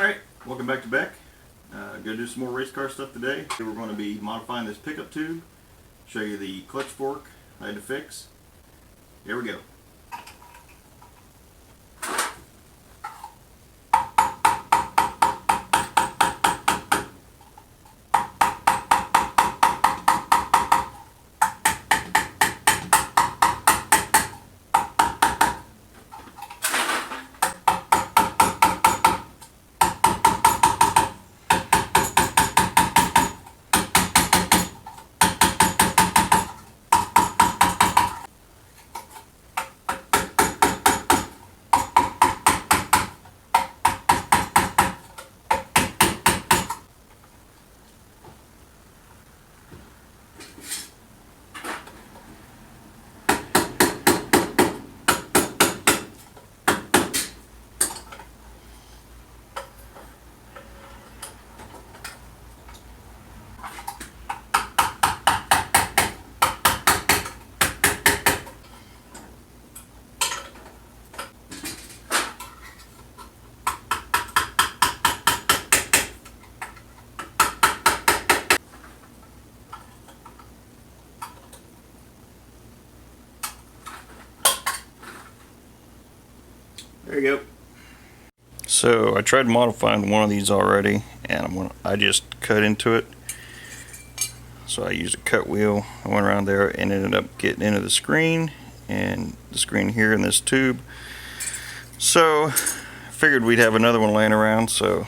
Alright, welcome back to Beck. Gonna do some more race car stuff today. We're going to be modifying this pickup tube, show you the clutch fork I had to fix. Here we go. There you go. So I tried modifying one of these already, and I just cut into it. So I used a cut wheel. I went around there and ended up getting into the screen, and the screen here in this tube. So I figured we'd have another one laying around, so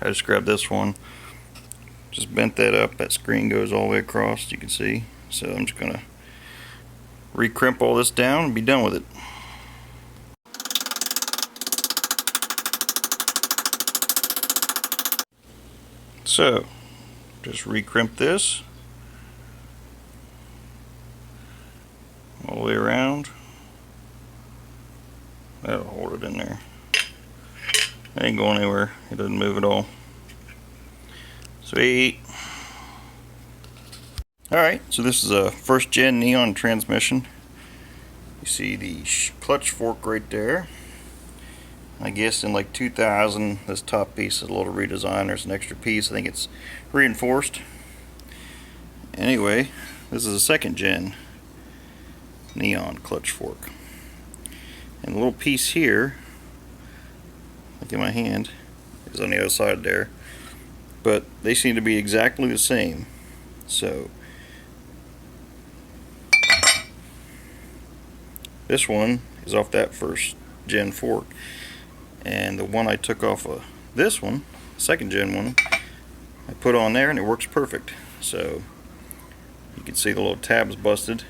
I just grabbed this one. Just bent that up. That screen goes all the way across, you can see. So I'm just gonna recrimp all this down and be done with it. So, just recrimp this all the way around. That'll hold it in there. It ain't going anywhere. It doesn't move at all. Sweet. Alright, so this is a first gen Neon transmission. You see the clutch fork right there. I guess in like 2000, this top piece is a little redesigned. There's an extra piece. I think it's reinforced. Anyway, this is a second gen Neon clutch fork. And the little piece here, look at my hand, is on the other side there. But they seem to be exactly the same. So, this one is off that first gen fork. And the one I took off of this one, second gen one, I put on there and it works perfect. So you can see the little tabs busted,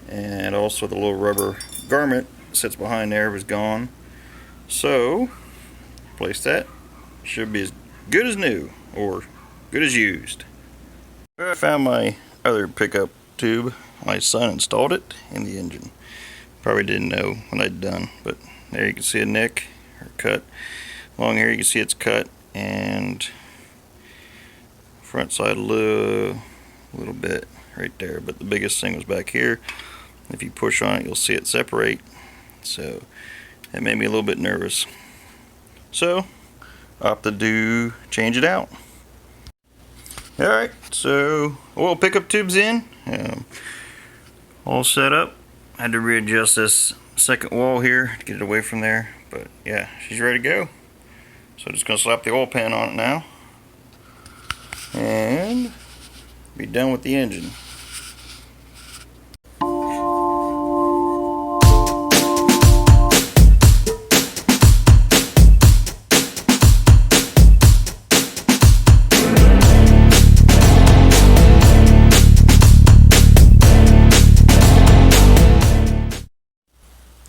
and also the little rubber garment sits behind there was gone. So replace that. Should be as good as new, or good as used. I found my other pickup tube. My son installed it in the engine. Probably didn't know when I'd done, but there you can see a nick or cut. Along here you can see it's cut, and front side a little bit right there, but the biggest thing was back here. If you push on it, you'll see it separate. So that made me a little bit nervous. So I opted to change it out. Alright, so oil pickup tube's in. All set up. I had to readjust this second wall here to get it away from there, but yeah, she's ready to go. So just gonna slap the oil pan on it now and be done with the engine.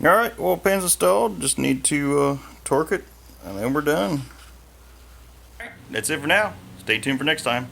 Alright, oil pan's installed. Just need to torque it, and then we're done. Alright, that's it for now. Stay tuned for next time.